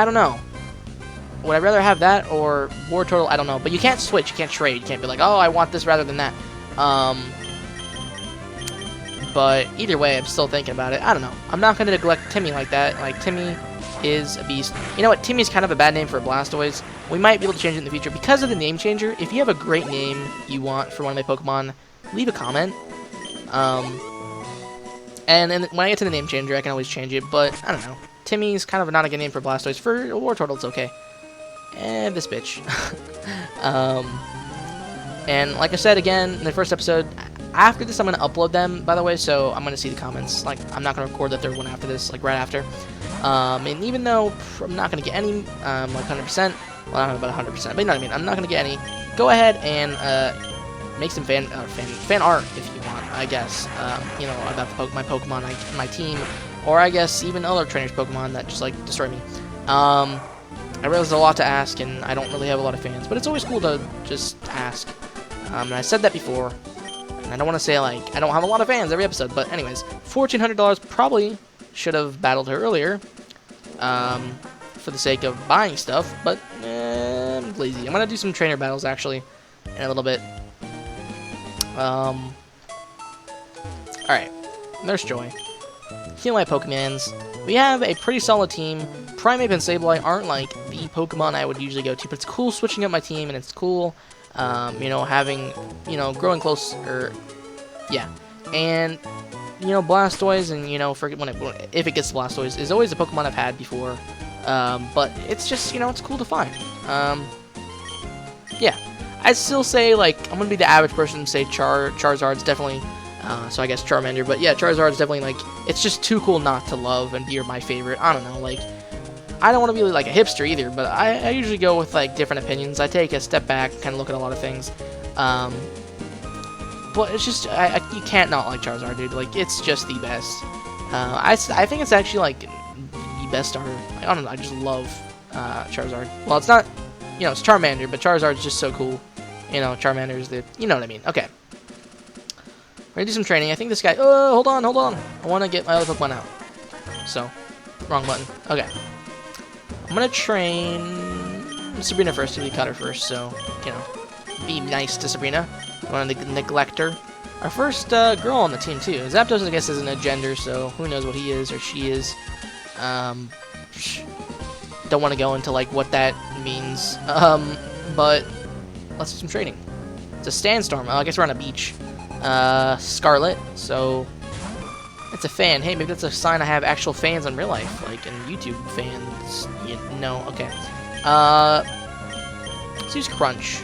don't know. Would I rather have that or Wartortle? I don't know. But you can't switch. You can't trade. You can't be like, oh, I want this rather than that. But either way, I'm still thinking about it. I don't know. I'm not going to neglect Timmy like that. Like, Timmy is a beast. You know what? Timmy's kind of a bad name for a Blastoise. We might be able to change it in the future. Because of the name changer, if you have a great name you want for one of my Pokemon, leave a comment. And then when I get to the name changer, I can always change it. But, I don't know. Timmy's kind of not a good name for Blastoise. For a War Turtle, it's okay. And this bitch. And like I said again in the first episode, after this I'm going to upload them, by the way, so I'm going to see the comments. Like, I'm not going to record the third one after this, like right after. And even though I'm not going to get any, like 100%, well, I don't know about 100%, but you know what I mean, I'm not going to get any, go ahead and make some fan art if you want, I guess, you know, about my Pokemon, my team, or I guess even other trainers' Pokemon that just, like, destroy me. I realize there's a lot to ask, and I don't really have a lot of fans, but it's always cool to just ask. And I said that before, and I don't want to say, like, I don't have a lot of fans every episode, but anyways, $1,400 probably should have battled her earlier, for the sake of buying stuff, but I'm lazy. I'm going to do some trainer battles, actually, in a little bit. Alright, Nurse Joy. Heal my Pokemons. We have a pretty solid team. Primeape and Sableye aren't, like, the Pokemon I would usually go to, but it's cool switching up my team, and it's cool, you know, having, you know, growing close, or, yeah. And, you know, Blastoise, and, you know, if it gets to Blastoise, is always a Pokemon I've had before, but it's just, you know, it's cool to find. Yeah. I'd still say, like, I'm gonna be the average person and say Charizard's definitely, so I guess Charmander, but yeah, Charizard's definitely, like, it's just too cool not to love and be my favorite. I don't know, like, I don't want to be, like, a hipster either, but I usually go with, like, different opinions. I take a step back, kind of look at a lot of things, but it's just, you can't not like Charizard, dude. Like, it's just the best. I think it's actually, like, the best starter. I don't know, I just love Charizard. Well, it's not, you know, it's Charmander, but Charizard's just so cool. You know, Charmander's the, you know what I mean. Okay. We're gonna do some training. I think this guy, oh, hold on. I want to get my other Pokemon out. So, wrong button. Okay. I'm gonna train Sabrina first, we caught her first, so, you know, be nice to Sabrina. I want to neglect her. Our first girl on the team, too. Zapdos, I guess, isn't a gender, so who knows what he is or she is. Don't want to go into, like, what that means. But let's do some training. It's a sandstorm. Oh, I guess we're on a beach. Scarlet, so it's a fan. Hey, maybe that's a sign I have actual fans in real life, like in YouTube fans. You know, okay. Let's use Crunch.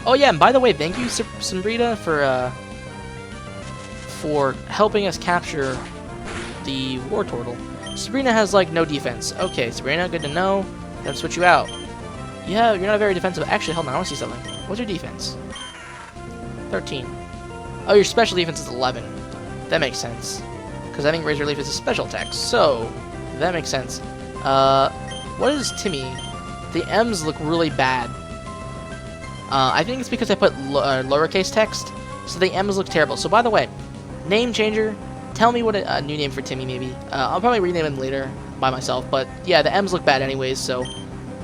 Oh yeah, and by the way, thank you, Sabrina, for helping us capture the War Turtle. Sabrina has, like, no defense. Okay, Sabrina, good to know. Gotta switch you out. Yeah, you're not very defensive. Actually, hold on, I want to see something. What's your defense? 13. Oh, your special defense is 11. That makes sense. Because I think Razor Leaf is a special attack, so that makes sense. What is Timmy? The M's look really bad. I think it's because I put lowercase text, so the M's look terrible. So, by the way, name changer, tell me what a new name for Timmy, maybe. I'll probably rename him later by myself, but yeah, the M's look bad anyways, so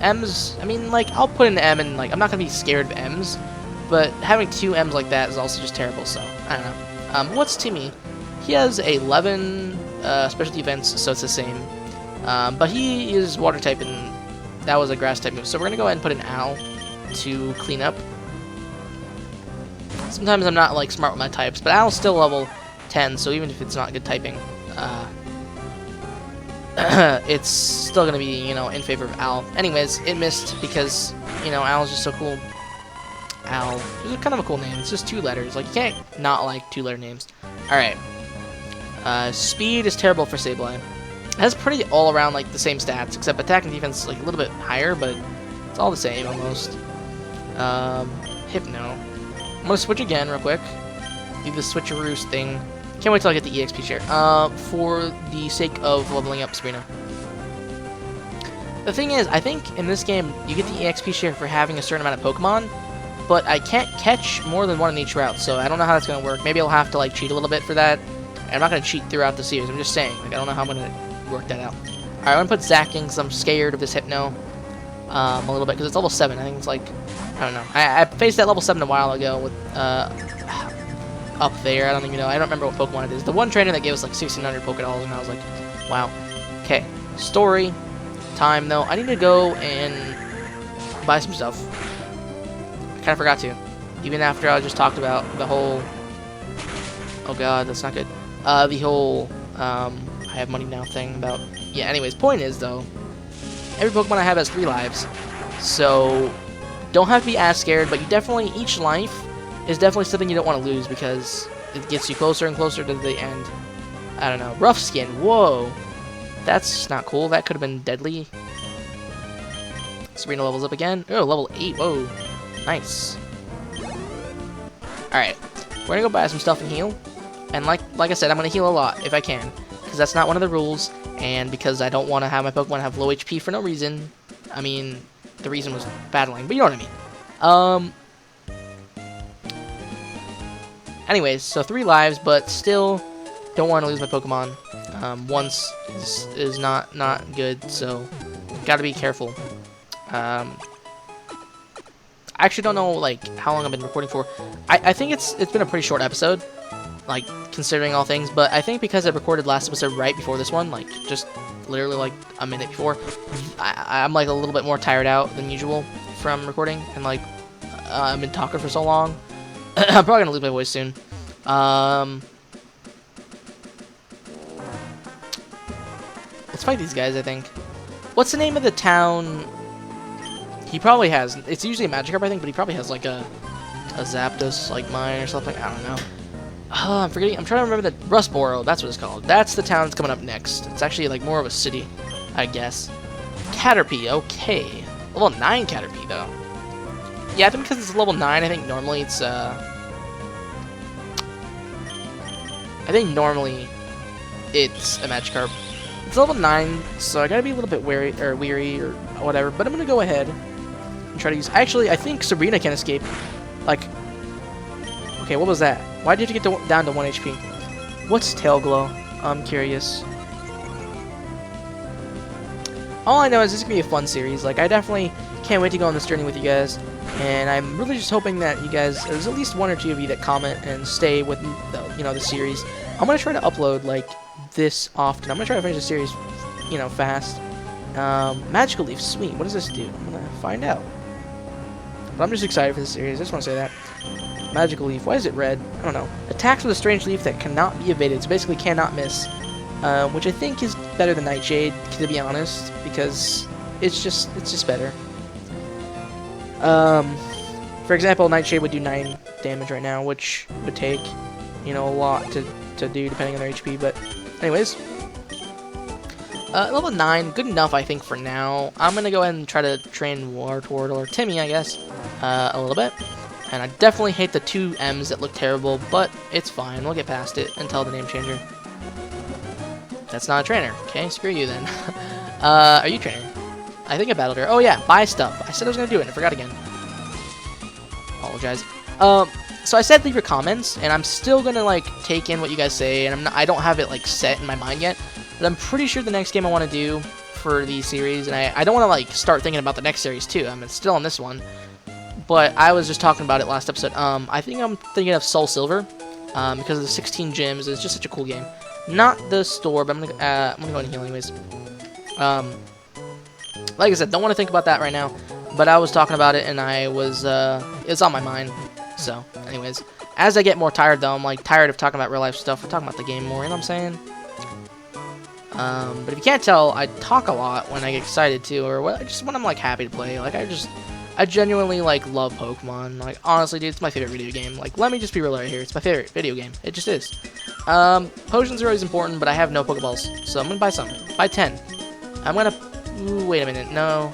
M's, I mean, like, I'll put an M, and, like, I'm not gonna be scared of M's, but having two M's like that is also just terrible, so, I don't know. What's Timmy? He has 11 special defense, so it's the same. But he is water type, and that was a grass type move. So we're going to go ahead and put an owl to clean up. Sometimes I'm not, like, smart with my types, but owl's still level 10, so even if it's not good typing, it's still going to be, you know, in favor of owl. Anyways, it missed because, you know, owl's just so cool. Owl. It's kind of a cool name. It's just 2 letters. Like, you can't not like 2-letter names. Alright. Speed is terrible for Sableye. It has pretty all-around, like, the same stats, except attack and defense is, like, a little bit higher, but it's all the same, almost. Hypno. I'm gonna switch again, real quick. Do the switcheroo thing. Can't wait till I get the EXP share. For the sake of leveling up Sabrina. The thing is, I think in this game, you get the EXP share for having a certain amount of Pokemon, but I can't catch more than 1 in each route, so I don't know how that's going to work. Maybe I'll have to, like, cheat a little bit for that. And I'm not going to cheat throughout the series, I'm just saying. Like, I don't know how I'm going to work that out. Alright, I'm going to put Zac in because I'm scared of this Hypno. A little bit, because it's level 7. I think it's like, I don't know. I faced that level 7 a while ago with, up there. I don't even know. I don't remember what Pokemon it is. The one trainer that gave us, like, 1,600 Pokédolls, and I was like, wow. Okay, story time, though. I need to go and buy some stuff. I kind of forgot to. Even after I just talked about the whole... Oh god, that's not good. The whole, I have money now thing about... Yeah, anyways, point is, though, every Pokemon I have has 3 lives. So, don't have to be as scared, but you definitely, each life is definitely something you don't want to lose because it gets you closer and closer to the end. I don't know. Rough Skin, whoa. That's not cool. That could have been deadly. Sabrina levels up again. Oh, level 8, whoa. Nice. Alright, we're gonna go buy some stuff and heal. And like I said, I'm gonna heal a lot if I can. Because that's not one of the rules, and because I don't want to have my Pokemon have low HP for no reason. I mean, the reason was battling, but you know what I mean. Anyways, so 3 lives, but still don't want to lose my Pokemon. Once is not good, so gotta be careful. I actually don't know like how long I've been recording for. I think it's been a pretty short episode, like considering all things. But I think because I recorded last episode right before this one, like just literally like a minute before, I'm like a little bit more tired out than usual from recording, and like I've been talking for so long. I'm probably gonna lose my voice soon. Let's fight these guys, I think. What's the name of the town? He probably has... It's usually a Magikarp, I think, but he probably has, like, a Zapdos, like mine, or something. I don't know. I'm forgetting... I'm trying to remember the... Rustboro, that's what it's called. That's the town that's coming up next. It's actually, like, more of a city, I guess. Caterpie, okay. Level 9 Caterpie, though. Yeah, I think because it's level 9, I think normally it's, it's a Magikarp. It's level 9, so I gotta be a little bit weary or whatever, but I'm gonna go ahead and try to use... Actually, I think Sabrina can escape. Like... Okay, what was that? Why did you get down to 1 HP? What's Tail Glow? I'm curious. All I know is this is gonna be a fun series. Like, I definitely can't wait to go on this journey with you guys. And I'm really just hoping that you guys... There's at least 1 or 2 of you that comment and stay with, the series. I'm gonna try to upload, like, this often. I'm gonna try to finish the series, fast. Magical Leaf, sweet. What does this do? I'm gonna find out. But I'm just excited for this series. I just want to say that. Magical Leaf. Why is it red? I don't know. Attacks with a strange leaf that cannot be evaded. So basically cannot miss. Which I think is better than Nightshade, to be honest, because it's just better. For example, Nightshade would do 9 damage right now, which would take, a lot to do depending on their HP, but anyways. Level 9, good enough I think for now. I'm gonna go ahead and try to train Wartortle, or Timmy I guess, a little bit. And I definitely hate the 2 M's that look terrible, but it's fine, we'll get past it until the name changer. That's not a trainer, okay, screw you then. Are you a trainer? I think I battled her. Oh yeah, buy stuff. I said I was gonna do it and I forgot again. Apologize. So I said leave your comments, and I'm still gonna like take in what you guys say, and I don't have it like set in my mind yet, but I'm pretty sure the next game I want to do for the series, and I don't want to like start thinking about the next series too. I'm still on this one, but I was just talking about it last episode. I think I'm thinking of Soul Silver, because of the 16 gyms. It's just such a cool game. Not the store, but I'm gonna go and heal anyways. Like I said, don't want to think about that right now, but I was talking about it, and it's on my mind. So, anyways, as I get more tired, though, I'm, like, tired of talking about real-life stuff. We're talking about the game more, you know what I'm saying? But if you can't tell, I talk a lot when I get excited, too, or just when I'm, like, happy to play. Like, I genuinely, like, love Pokemon. Like, honestly, dude, it's my favorite video game. Like, let me just be real right here. It's my favorite video game. It just is. Potions are always important, but I have no Pokeballs, so I'm gonna buy some. Buy 10. I'm gonna... Ooh, wait a minute. No.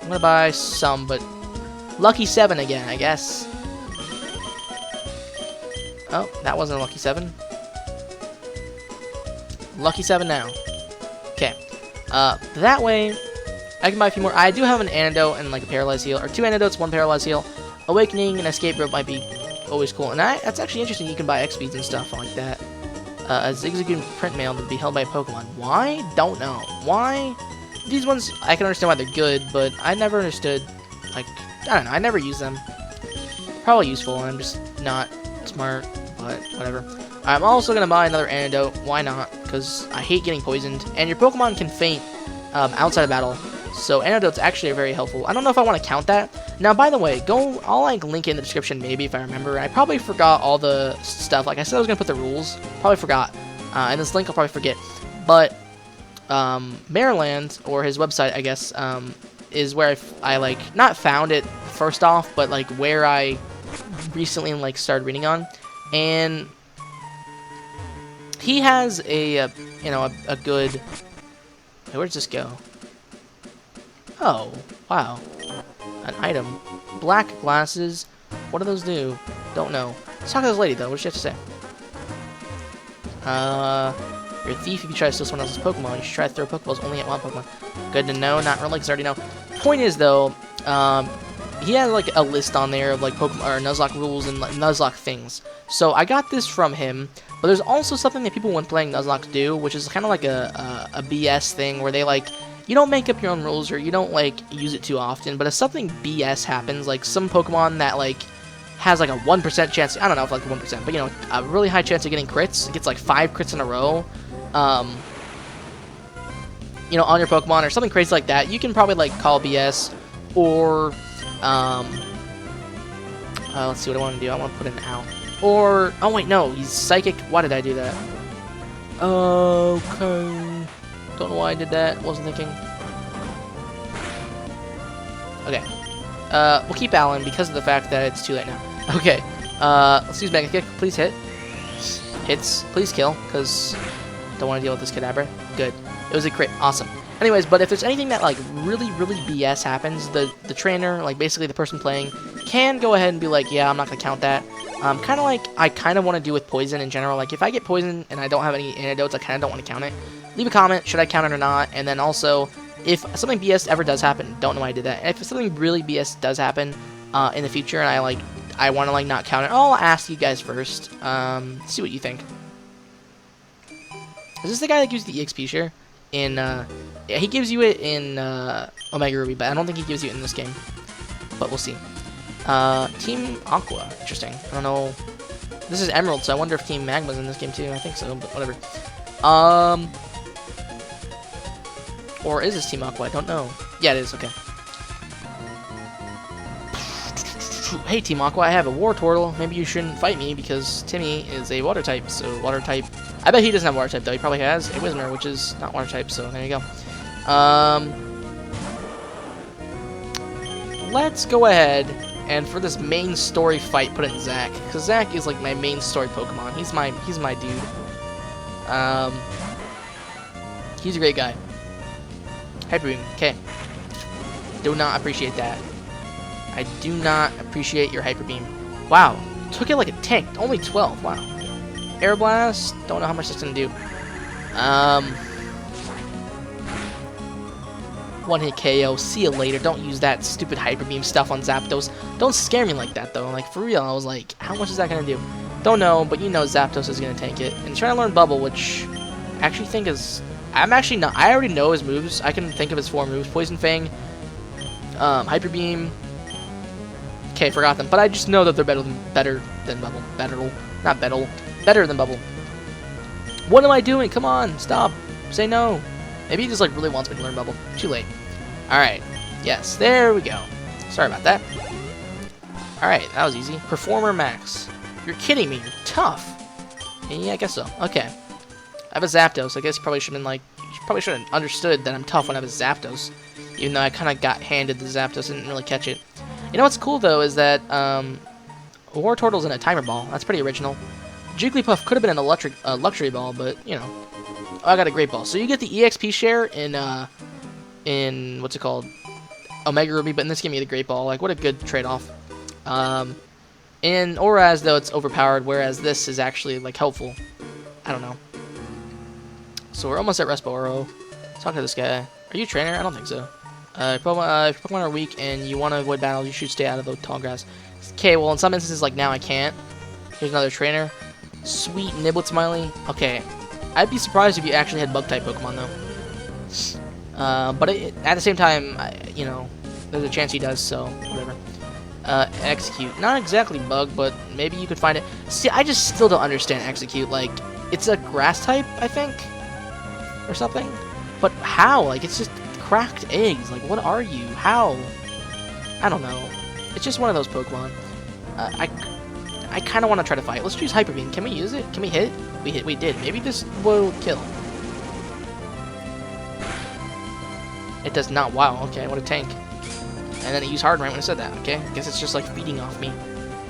I'm gonna buy some, but... Lucky 7 again, I guess. Oh, that wasn't a Lucky 7. Lucky 7 now. Okay. That way, I can buy a few more. I do have an antidote and like a paralyzed heal, or 2 antidotes, 1 paralyzed heal. Awakening and escape rope might be always cool. And that's actually interesting. You can buy XPs and stuff like that. A Zigzagoon print mail to be held by a Pokemon. Why? Don't know. Why? These ones, I can understand why they're good, but I never understood, like, I don't know, I never use them. Probably useful, and I'm just not smart, but whatever. I'm also going to buy another antidote. Why not? Because I hate getting poisoned, and your Pokemon can faint outside of battle, so antidotes actually are very helpful. I don't know if I want to count that. Now, by the way, I'll like link it in the description maybe if I remember. I probably forgot all the stuff. Like I said I was going to put the rules. Probably forgot. And this link I'll probably forget. But Maryland, or his website, I guess, is where I like not found it first off, but like where I recently like started reading on, and he has a a good. Hey, where does this go? Oh, wow, an item, black glasses. What do those do? Don't know. Let's talk to this lady though. What does she have to say? You're a thief if you try to steal someone else's Pokemon. You should try to throw Pokeballs only at one Pokemon. Good to know. Not really, because I already know. Point is, though, he has, like, a list on there of, like, Pokemon, or Nuzlocke rules and like, Nuzlocke things. So I got this from him, but there's also something that people when playing Nuzlocke do, which is kind of like a BS thing where they, like, you don't make up your own rules or you don't, like, use it too often, but if something BS happens, like some Pokemon that, like, has like a 1% chance, I don't know if like 1%, but you know, a really high chance of getting crits. It gets like 5 crits in a row, you know, on your Pokemon or something crazy like that. You can probably like call BS, or let's see what I want to do. I want to put in out, or oh wait, no, he's psychic. Why did I do that? Okay, don't know why I did that. Wasn't thinking. Okay, we'll keep Alan because of the fact that it's too late now. Okay, let's use Mega Kick. Please hit. Hits. Please kill, because don't want to deal with this Kadabra. Good. It was a crit. Awesome. Anyways, but if there's anything that, like, really BS happens, the trainer, like, basically the person playing, can go ahead and be like, yeah, I'm not going to count that. Kind of like I kind of want to do with poison in general. Like, if I get poison and I don't have any antidotes, I kind of don't want to count it. Leave a comment, should I count it or not? And then also, if something BS ever does happen, don't know why I did that. And if something really BS does happen in the future and I want to, like, not count it, I'll ask you guys first. See what you think. Is this the guy that gives the EXP share? Yeah, he gives you it in Omega Ruby, but I don't think he gives you it in this game. But we'll see. Team Aqua. Interesting. I don't know. This is Emerald, so I wonder if Team Magma's in this game too. I think so, but whatever. Or is this Team Aqua? I don't know. Yeah, it is. Okay. Hey, Team Aqua, I have a War Turtle. Maybe you shouldn't fight me because Timmy is a Water type, so Water type. I bet he doesn't have Water type, though. He probably has a Whismur, which is not Water type, so there you go. Let's go ahead and for this main story fight, put in Zach, because Zach is like my main story Pokemon. He's my dude. He's a great guy. Hyper Beam. Okay. Do not appreciate that. I do not appreciate your Hyper Beam. Wow. Took it like a tank. Only 12. Wow. Air Blast. Don't know how much it's gonna do. One hit KO. See you later. Don't use that stupid Hyper Beam stuff on Zapdos. Don't scare me like that though. Like for real. I was like, how much is that gonna do? Don't know, but you know Zapdos is gonna tank it. And trying to learn Bubble, which I actually think is. I'm actually not. I already know his moves. I can think of his 4 moves: Poison Fang, Hyper Beam. Okay, forgot them, but I just know that they're better than Bubble. Better than Bubble. What am I doing? Come on, stop. Say no. Maybe he just like really wants me to learn Bubble. Too late. All right. Yes, there we go. Sorry about that. All right, that was easy. Performer Max. You're kidding me. You're tough. Yeah, I guess so. Okay. I have a Zapdos. I guess you probably should have been like, you probably should have understood that I'm tough when I have a Zapdos. Even though I kind of got handed the Zapdos and didn't really catch it. You know what's cool though is that War Turtle's in a Timer Ball. That's pretty original. Jigglypuff could have been an luxury ball, but you know, I got a Great Ball. So you get the EXP share in what's it called, Omega Ruby, but in this game you get a Great Ball. Like what a good trade-off. In Oraz though it's overpowered, whereas this is actually like helpful. I don't know. So we're almost at Resporo. Talk to this guy. Are you a trainer? I don't think so. If Pokemon are weak and you want to avoid battles, you should stay out of the tall grass. Okay, well in some instances like now I can't. Here's another trainer. Sweet Niblet Smiley. Okay, I'd be surprised if you actually had Bug-type Pokemon though. But at the same time, you know, there's a chance he does, so whatever. Execute. Not exactly Bug, but maybe you could find it. See, I just still don't understand Execute. Like, it's a Grass type, I think, or something. But how? Like, it's just cracked eggs. Like, what are you? How? I don't know. It's just one of those Pokemon. I kind of want to try to fight. Let's choose Hyper Beam. Can we use it? Can we hit? We did. Maybe this will kill. It does not. Wow, okay, what a tank. And then it used Harden right when I said that, okay? I guess it's just like feeding off me.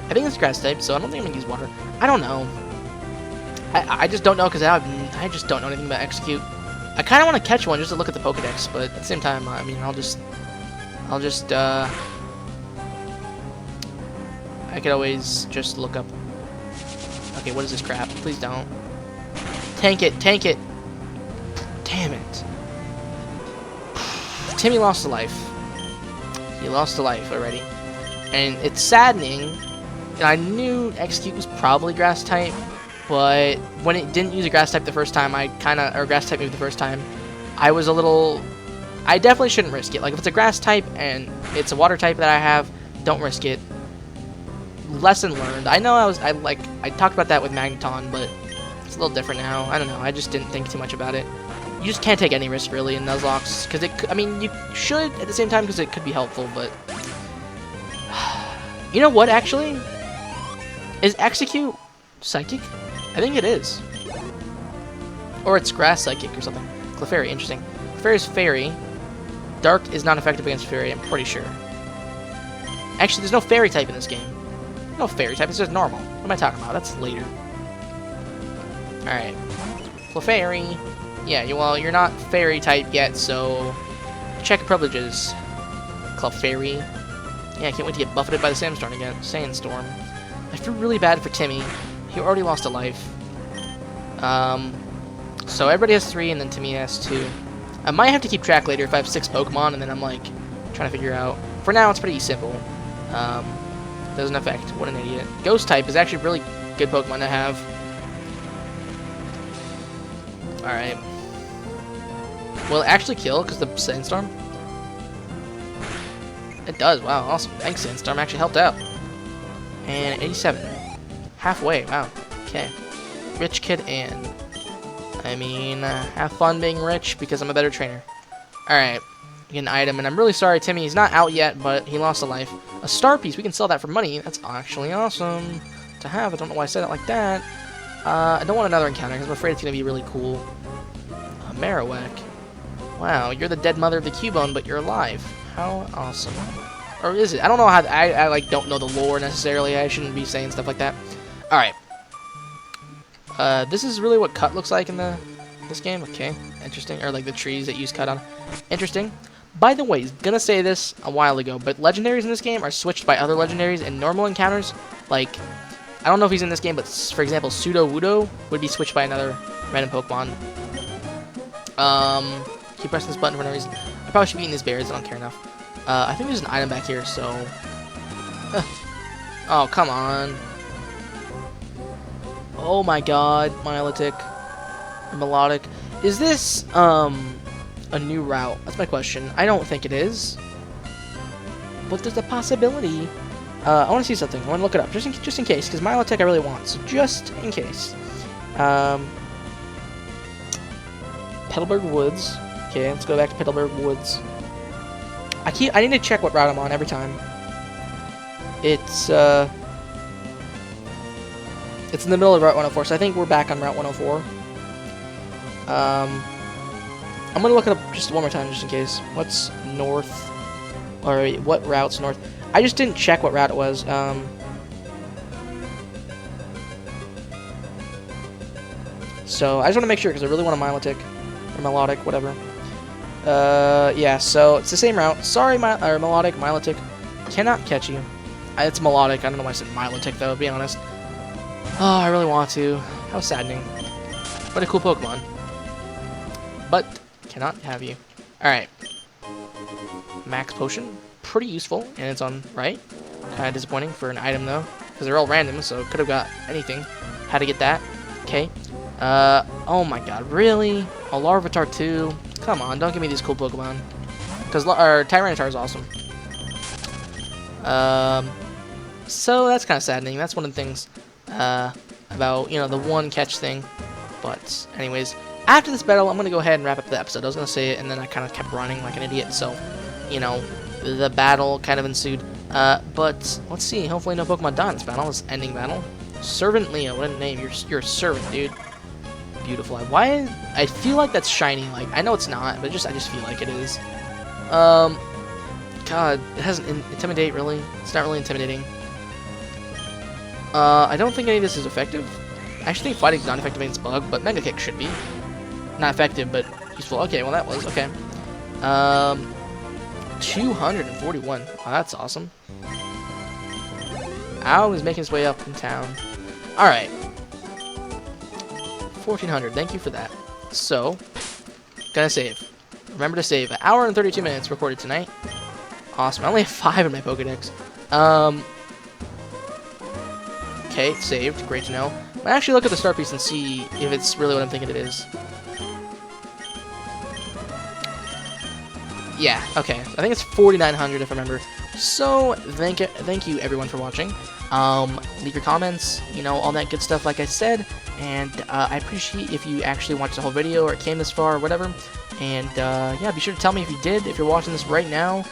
I think it's grass type, so I don't think I'm gonna use water. I don't know. I just don't know because I just don't know anything about Execute. I kind of want to catch one just to look at the Pokedex, but at the same time, I mean, I'll just, I could always just look up. Okay, what is this crap? Please don't. Tank it, tank it. Damn it. Timmy lost a life. He lost a life already. And it's saddening. And I knew Execute was probably grass type, but when it didn't use a grass type the first time, or grass type move the first time, I was a little, I definitely shouldn't risk it. Like, if it's a grass type and it's a water type that I have, don't risk it. Lesson learned. I know I talked about that with Magneton, but it's a little different now. I don't know. I just didn't think too much about it. You just can't take any risk really in Nuzlocks, because I mean, you should at the same time because it could be helpful, but you know what? Actually, is Execute Psychic? I think it is, or it's Grass Psychic or something. Clefairy, interesting. Clefairy is Fairy. Dark is not effective against Fairy. I'm pretty sure. Actually, there's no Fairy type in this game. No Fairy type. It's just normal. What am I talking about? That's later. All right, Clefairy. Yeah, well, you're not Fairy type yet, so check your privileges, Clefairy. Yeah, I can't wait to get buffeted by the Sandstorm again. Sandstorm. I feel really bad for Timmy. He already lost a life. So everybody has 3, and then Timmy has 2. I might have to keep track later if I have 6 Pokemon, and then I'm like trying to figure out. For now, it's pretty simple. Doesn't affect. What an idiot. Ghost type is actually a really good Pokemon to have. All right. Will it actually kill because the Sandstorm? It does. Wow, awesome. Thanks, Sandstorm. Actually helped out. And 87. Halfway. Wow. Okay. Rich Kid and... I mean, have fun being rich because I'm a better trainer. Alright. Get an item. And I'm really sorry, Timmy. He's not out yet, but he lost a life. A star piece. We can sell that for money. That's actually awesome to have. I don't know why I said it like that. I don't want another encounter because I'm afraid it's going to be really cool. A Marowak. Wow, you're the dead mother of the Cubone, but you're alive. How awesome. Or is it? I don't know how... I like, don't know the lore necessarily. I shouldn't be saying stuff like that. Alright. This is really what cut looks like in this game. Okay, interesting. Or like the trees that use cut on. Interesting. By the way, I was gonna say this a while ago, but legendaries in this game are switched by other legendaries in normal encounters. Like, I don't know if he's in this game, but for example, Pseudo-Wudo would be switched by another random Pokemon. Keep pressing this button for no reason. I probably should be eating these berries. I don't care enough. I think there's an item back here, so... Oh, come on. Oh my god, Milotic. Or Melodic. Is this, a new route? That's my question. I don't think it is. But there's a possibility. I want to see something. I want to look it up, just in case, because Milotic I really want, so just in case. Petalburg Woods. Okay, let's go back to Petalburg Woods. I need to check what route I'm on every time. It's in the middle of Route 104, so I think we're back on Route 104. I'm gonna look it up just one more time, just in case. What's north? Or what route's north? I just didn't check what route it was. So I just want to make sure because I really want a Milotic or Melodic, whatever. Yeah. So it's the same route. Sorry, Melodic, Milotic, cannot catch you. It's Melodic. I don't know why I said Milotic though. To be honest. Oh, I really want to. How saddening. What a cool Pokemon. But cannot have you. All right. Max Potion. Pretty useful, and it's on right. Kind of disappointing for an item though, because they're all random, so could have got anything. Had to get that. Okay. Oh my god, really? A Larvitar 2? Come on, don't give me these cool Pokemon. Because Tyranitar is awesome. So that's kind of saddening. That's one of the things about, you know, the one catch thing. But anyways, after this battle, I'm gonna go ahead and wrap up the episode. I was gonna say it, and then I kind of kept running like an idiot. So, you know, the battle kind of ensued. But let's see. Hopefully, no Pokemon die in this battle. This ending battle. Servant Leo. What a name. You're a servant, dude. Beautiful. Why? I feel like that's shiny. Like, I know it's not, but I just feel like it is. God, it hasn't intimidate really. It's not really intimidating. I don't think any of this is effective. I actually think fighting's not effective against bug, but Mega Kick should be. Not effective, but useful. Okay, well that was okay. 241. Oh, that's awesome. Ow is making his way up in town. Alright. 1400. Thank you for that. So, gonna save. Remember to save. 1 hour and 32 minutes recorded tonight. Awesome. I only have 5 in my Pokedex. Okay, saved. Great to know. I'll actually look at the star piece and see if it's really what I'm thinking it is. Yeah, okay. I think it's 4,900 if I remember. So, thank you everyone for watching. Leave your comments, you know, all that good stuff like I said. And I appreciate if you actually watched the whole video or came this far or whatever. And yeah, be sure to tell me if you did. If you're watching this right now,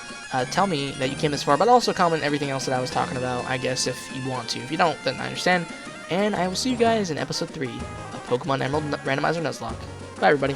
tell me that you came this far. But also comment everything else that I was talking about, I guess, if you want to. If you don't, then I understand. And I will see you guys in episode 3 of Pokemon Emerald Randomizer Nuzlocke. Bye, everybody.